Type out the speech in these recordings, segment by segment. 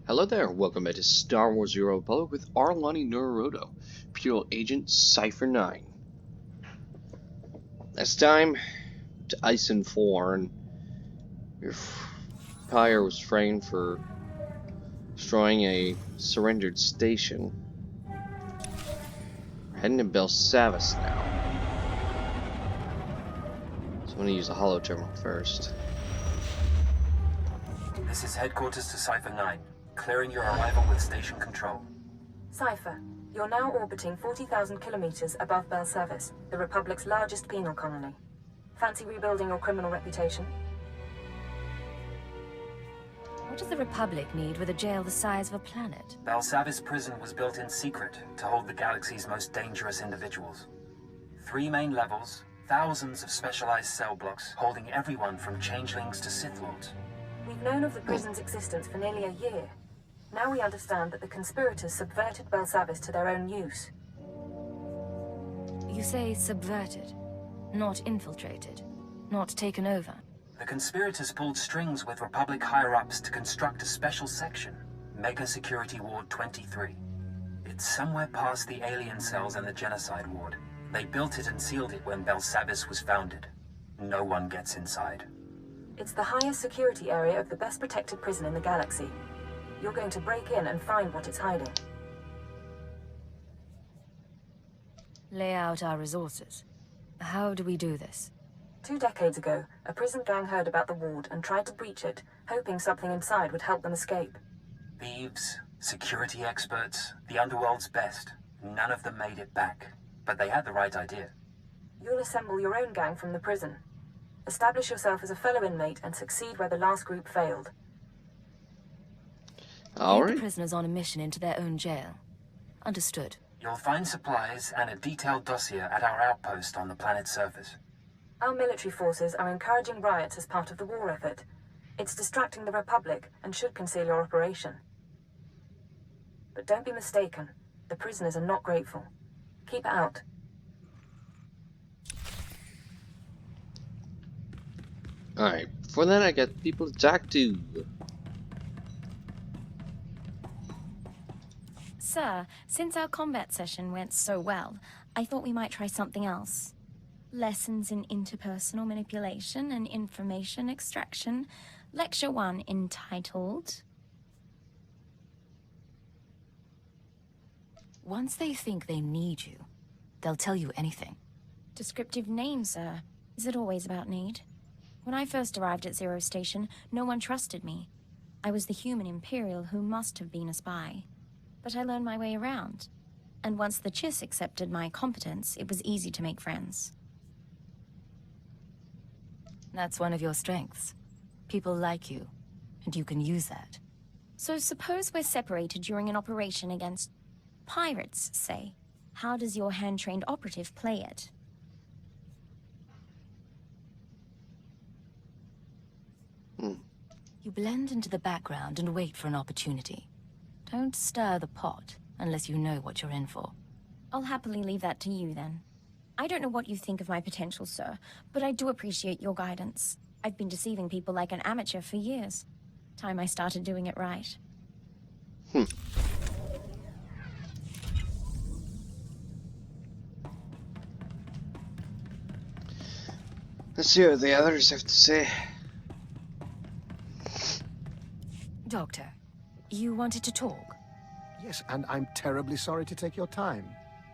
Hello there, welcome back to Star Wars Zero Republic with Arlani Noroto, Imperial Agent Cypher 9. Last time, to Ison 4, and your Empire was framed for destroying a surrendered station. We're heading to Belsavis now. So I'm going to use the holo terminal first. This is headquarters to Cypher 9, clearing your arrival with station control. Cypher, you're now orbiting 40,000 kilometers above Belsavis, the Republic's largest penal colony. Fancy rebuilding your criminal reputation? What does the Republic need with a jail the size of a planet? Belsavis prison was built in secret to hold the galaxy's most dangerous individuals. 3 main levels, thousands of specialized cell blocks holding everyone from changelings to Sith Lords. We've known of the prison's existence for nearly a year. Now we understand that the conspirators subverted Belsavis to their own use. You say subverted, not infiltrated, not taken over. The conspirators pulled strings with Republic higher-ups to construct a special section, Mega Security Ward 23. It's somewhere past the alien cells and the genocide ward. They built it and sealed it when Belsavis was founded. No one gets inside. It's the highest security area of the best protected prison in the galaxy. You're going to break in and find what it's hiding. Lay out our resources. How do we do this? 2 decades ago, a prison gang heard about the ward and tried to breach it, hoping something inside would help them escape. Thieves, security experts, the underworld's best. None of them made it back, but they had the right idea. You'll assemble your own gang from the prison. Establish yourself as a fellow inmate and succeed where the last group failed. Lead the prisoners on a mission into their own jail. Understood. You'll find supplies and a detailed dossier at our outpost on the planet's surface. Our military forces are encouraging riots as part of the war effort. It's distracting the Republic and should conceal your operation. But don't be mistaken. The prisoners are not grateful. Keep it out. Alright, before that I got people to talk to. Sir, since our combat session went so well, I thought we might try something else. Lessons in interpersonal manipulation and information extraction. Lecture 1 entitled... Once they think they need you, they'll tell you anything. Descriptive name, sir. Is it always about need? When I first arrived at Zero Station, no one trusted me. I was the human Imperial who must have been a spy. But I learned my way around. And once the Chiss accepted my competence, it was easy to make friends. That's one of your strengths. People like you, and you can use that. So suppose we're separated during an operation against pirates, say. How does your hand-trained operative play it? You blend into the background and wait for an opportunity. Don't stir the pot unless you know what you're in for. I'll happily leave that to you, then. I don't know what you think of my potential, sir, but I do appreciate your guidance. I've been deceiving people like an amateur for years. Time I started doing it right. Let's see what the others have to say. Doctor, you wanted to talk? Yes, and I'm terribly sorry to take your time,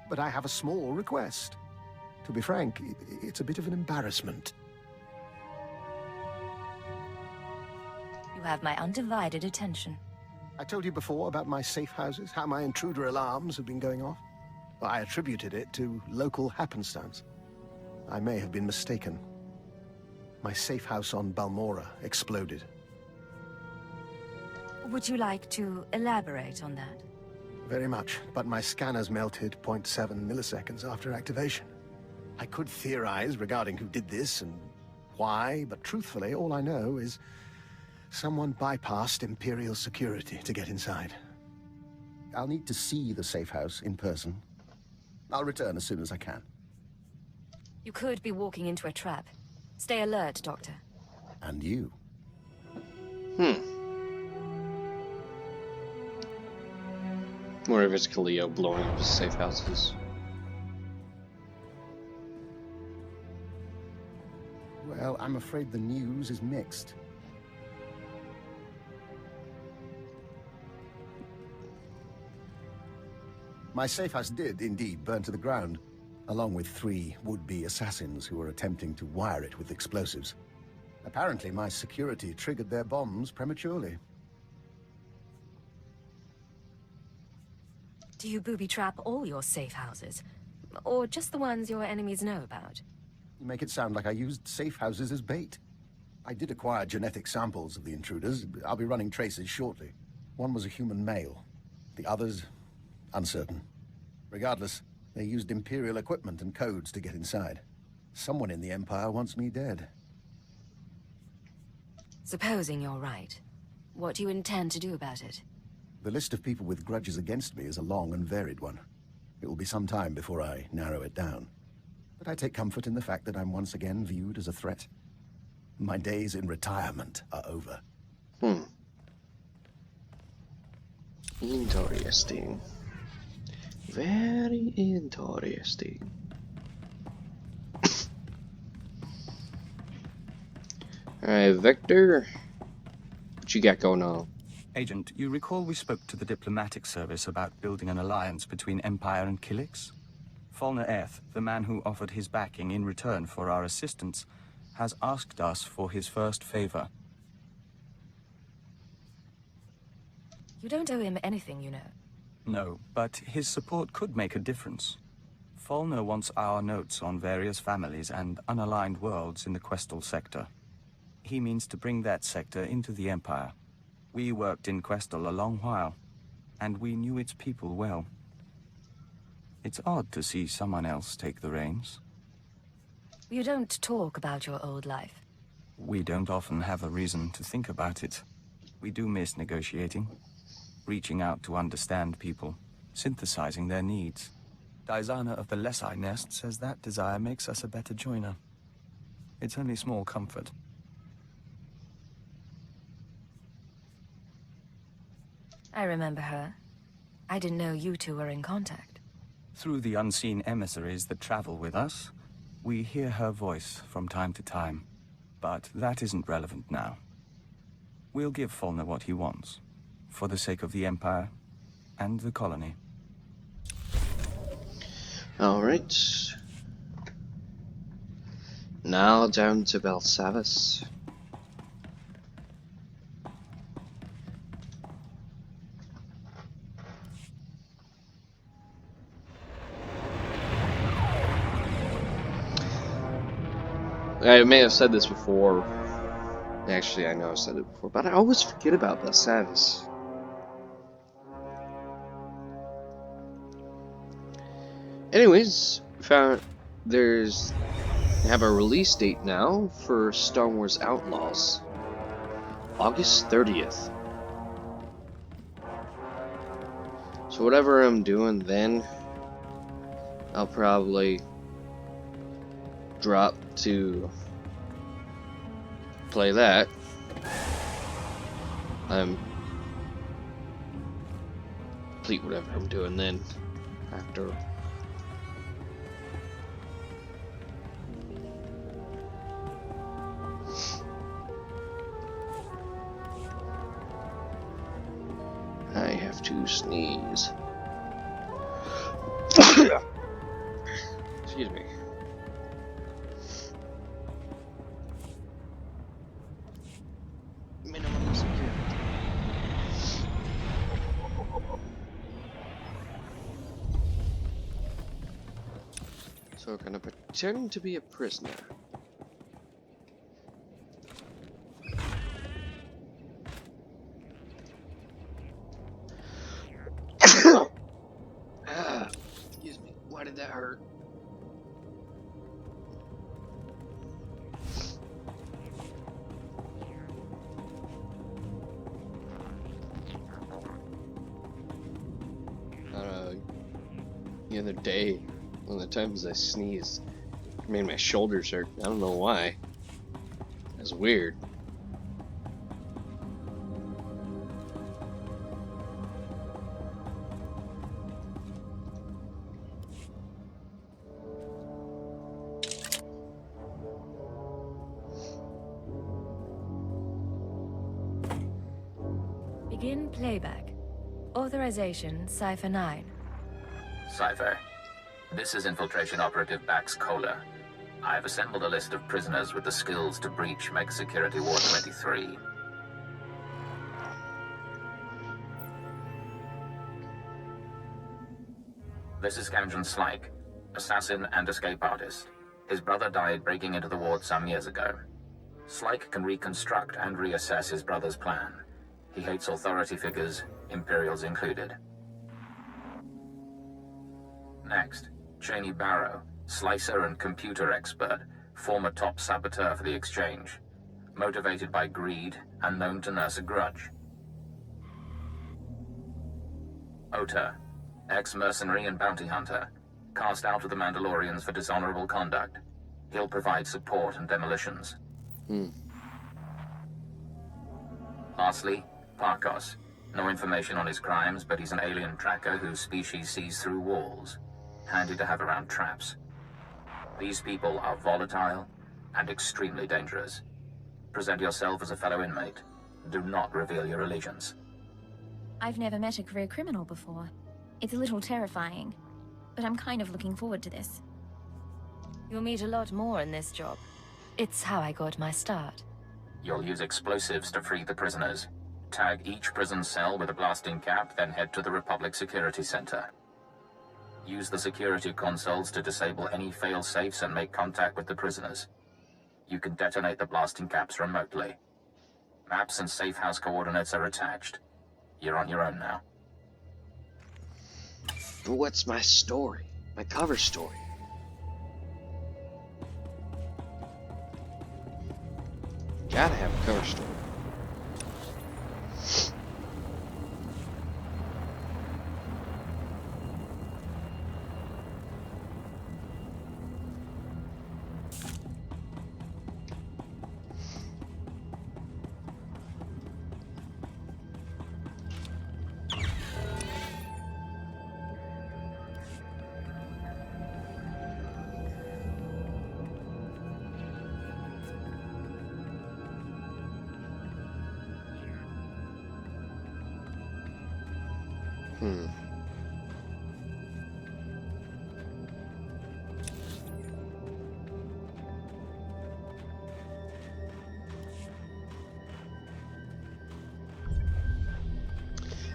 but I have a small request. To be frank, it's a bit of an embarrassment. You have my undivided attention. I told you before about my safe houses, how my intruder alarms have been going off. Well, I attributed it to local happenstance. I may have been mistaken. My safe house on Balmora exploded. Would you like to elaborate on that? Very much, but my scanners melted 0.7 milliseconds after activation. I could theorize regarding who did this and why, but truthfully, all I know is someone bypassed Imperial security to get inside. I'll need to see the safe house in person. I'll return as soon as I can. You could be walking into a trap. Stay alert, Doctor. And you. Or if it's Khalil blowing up his safe houses. Well, I'm afraid the news is mixed. My safe house did indeed burn to the ground, along with 3 would-be assassins who were attempting to wire it with explosives. Apparently, my security triggered their bombs prematurely. Do you booby-trap all your safe houses? Or just the ones your enemies know about? You make it sound like I used safe houses as bait. I did acquire genetic samples of the intruders. I'll be running traces shortly. One was a human male. The others, uncertain. Regardless, they used Imperial equipment and codes to get inside. Someone in the Empire wants me dead. Supposing you're right, what do you intend to do about it? The list of people with grudges against me is a long and varied one. It will be some time before I narrow it down. But I take comfort in the fact that I'm once again viewed as a threat. My days in retirement are over. Interesting. Very interesting. Alright, Victor. What you got going on? Agent, you recall we spoke to the diplomatic service about building an alliance between Empire and Kilix? Falner Eth, the man who offered his backing in return for our assistance, has asked us for his first favor. You don't owe him anything, you know. No, but his support could make a difference. Falner wants our notes on various families and unaligned worlds in the Questal sector. He means to bring that sector into the Empire. We worked in Questal a long while, and we knew its people well. It's odd to see someone else take the reins. You don't talk about your old life. We don't often have a reason to think about it. We do miss negotiating, reaching out to understand people, synthesizing their needs. Dizana of the Lesai Nest says that desire makes us a better joiner. It's only small comfort. I remember her. I didn't know you two were in contact. Through the unseen emissaries that travel with us, we hear her voice from time to time. But that isn't relevant now. We'll give Falner what he wants, for the sake of the Empire and the colony. Alright. Now down to Belsavis. I may have said this before. Actually, I know I've said it before, but I always forget about Belsavis. Anyways, they have a release date now for Star Wars Outlaws, August 30th. So whatever I'm doing then, I'll probably drop to play that. Complete whatever I'm doing then after. I have to sneeze. Excuse me. Minimum security. So we're gonna pretend to be a prisoner. Excuse me. Why did that hurt? The other day, one of the times I sneezed, it made my shoulders hurt. I don't know why. That's weird. Begin playback. Authorization, Cipher 9. Cipher, this is Infiltration Operative Bax Kohler. I've assembled a list of prisoners with the skills to breach Mega Security Ward 23. This is Camden Slyke, assassin and escape artist. His brother died breaking into the ward some years ago. Slyke can reconstruct and reassess his brother's plan. He hates authority figures, Imperials included. Next, Cheney Barrow, slicer and computer expert, former top saboteur for the Exchange. Motivated by greed and known to nurse a grudge. Ota, ex-mercenary and bounty hunter, cast out of the Mandalorians for dishonorable conduct. He'll provide support and demolitions. Lastly, Parkos. No information on his crimes, but he's an alien tracker whose species sees through walls. Handy to have around traps. These people are volatile and extremely dangerous. Present yourself as a fellow inmate. Do not reveal your allegiance. I've never met a career criminal before. It's a little terrifying, but I'm kind of looking forward to this. You'll meet a lot more in this job. It's how I got my start. You'll use explosives to free the prisoners. Tag each prison cell with a blasting cap, then head to the Republic Security Center. Use the security consoles to disable any fail-safes and make contact with the prisoners. You can detonate the blasting caps remotely. Maps and safe house coordinates are attached. You're on your own now. But what's my story? My cover story? Gotta have a cover story.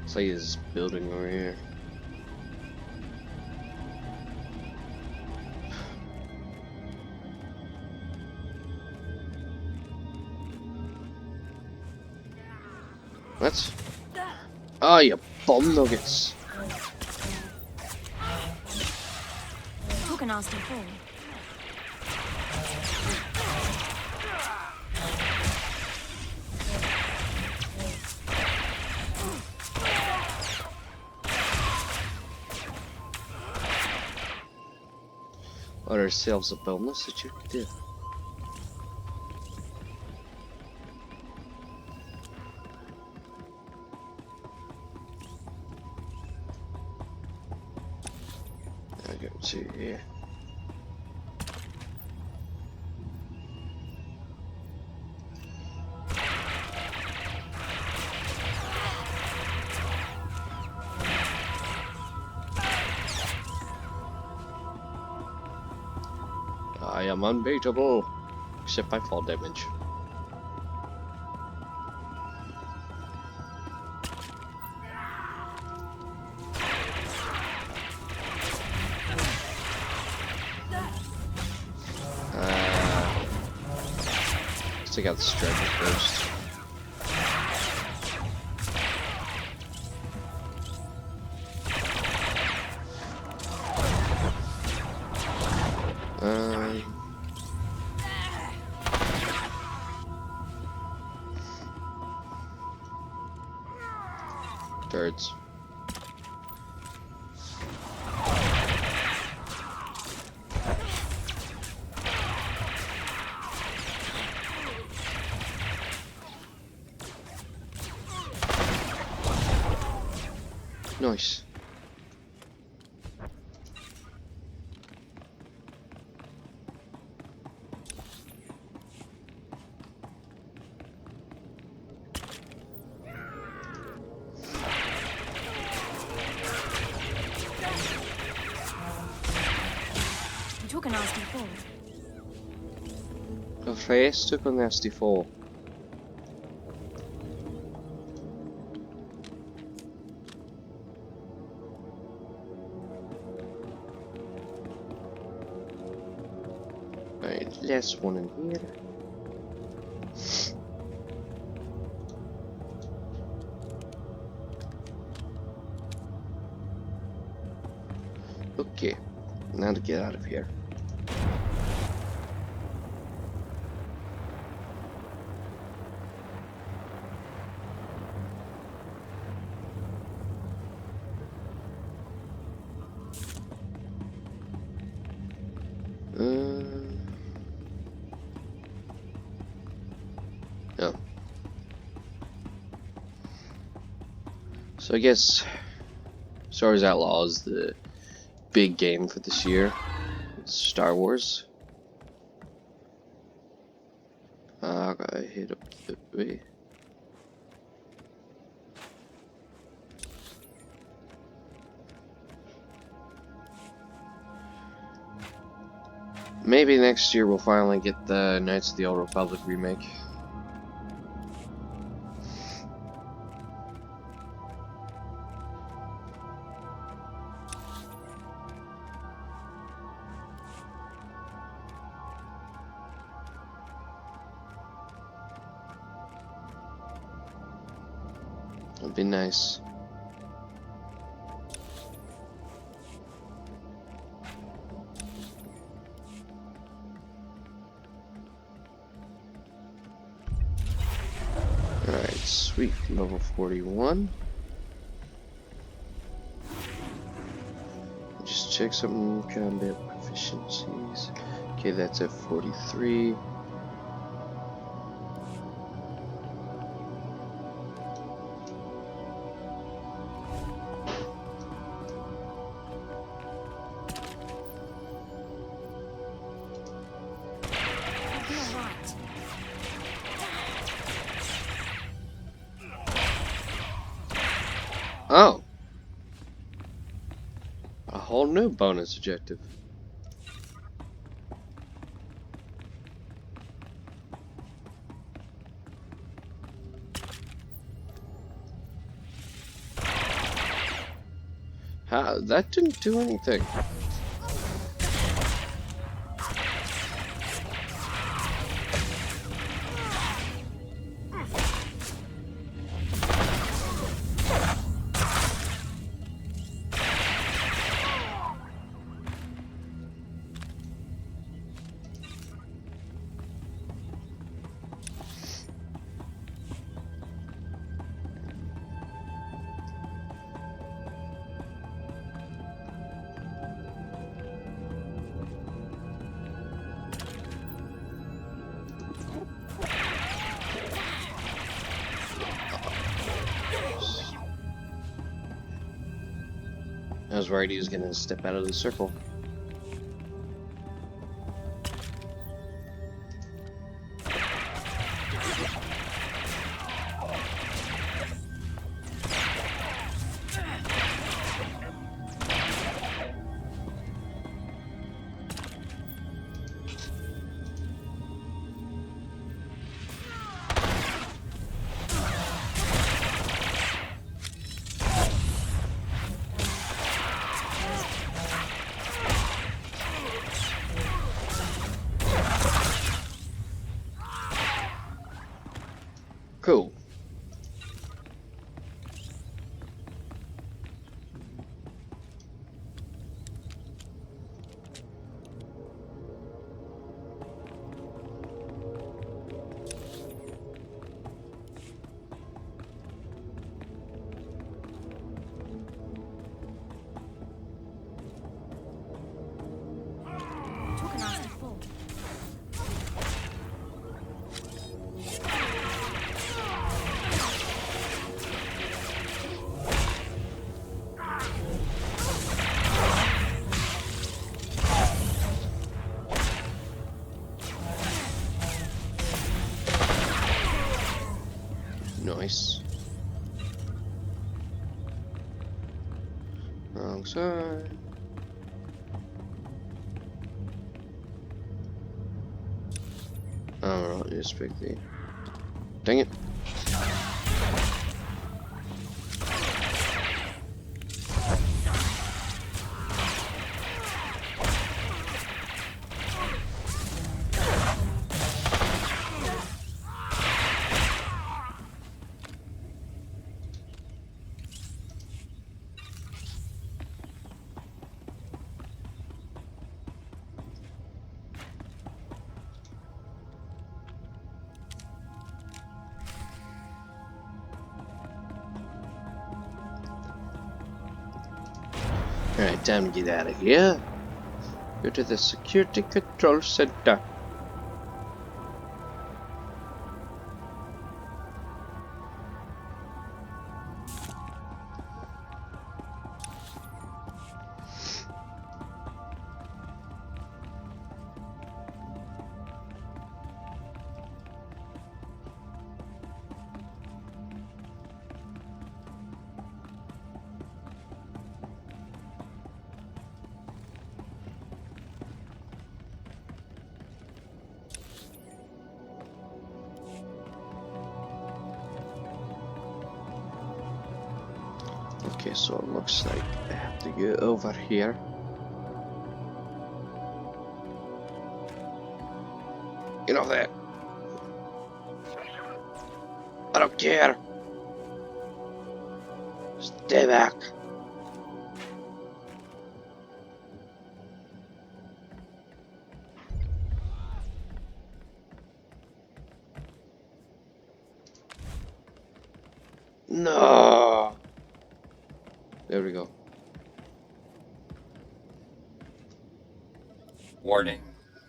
It's like this building over here. What? Ah, you bomb nuggets. Took a nasty fall. Or ourselves a bonus that you could do. I go to here. I am unbeatable, except by fall damage. Let's take out the striker first. Turds. Nice. Took a nasty fall. Her face took a nasty fall. Alright, last one in here. Okay, now to get out of here. No. So I guess Star Wars Outlaw is the big game for this year. It's Star Wars. I gotta hit up the way. Maybe next year we'll finally get the Knights of the Old Republic remake. That'd be nice. Alright, sweet. Level 41. Just check some combat proficiencies. Okay, that's at 43. Oh! A whole new bonus objective. How? That didn't do anything. I was worried he was gonna step out of the circle. Cool. Took a nasty fall. Nice. Wrong side. Oh, I'll just pick the... Dang it. Alright, time to get out of here. Go to the security control center. Okay, so it looks like I have to go over here. Get off that. I don't care. Stay back. No. There we go. Warning.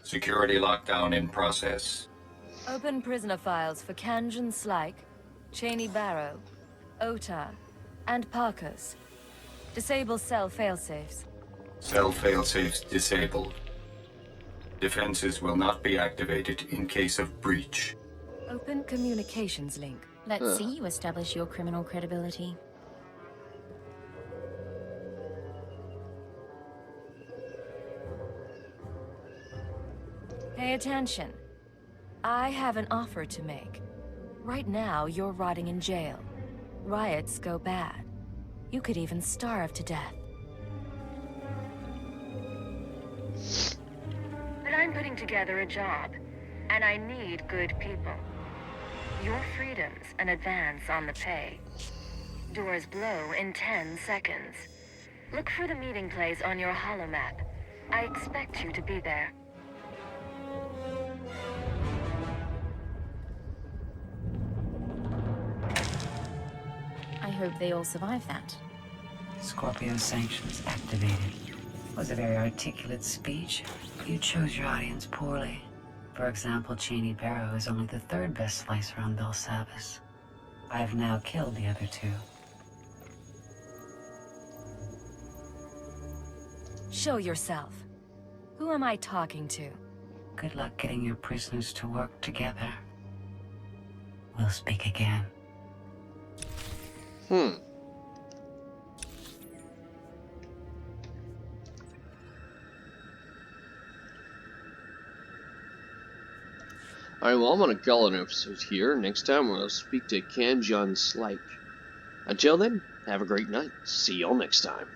Security lockdown in process. Open prisoner files for Kanjan Slyke, Cheney Barrow, Ota, and Parkers. Disable cell failsafes. Cell failsafes disabled. Defenses will not be activated in case of breach. Open communications link. Let's see you establish your criminal credibility. Pay attention. I have an offer to make. Right now, you're rotting in jail. Riots go bad. You could even starve to death. But I'm putting together a job, and I need good people. Your freedom's an advance on the pay. Doors blow in 10 seconds. Look for the meeting place on your holomap. I expect you to be there. I hope they all survive that. Scorpio sanctions activated. Was a very articulate speech. You chose your audience poorly. For example, Cheney Barrow is only the third best slicer on Bel Savis. I have now killed the other two. Show yourself. Who am I talking to? Good luck getting your prisoners to work together. We'll speak again. Alright, well, I'm gonna call an episode here. Next time we'll speak to Kanjan Slyke. Until then, have a great night. See y'all next time.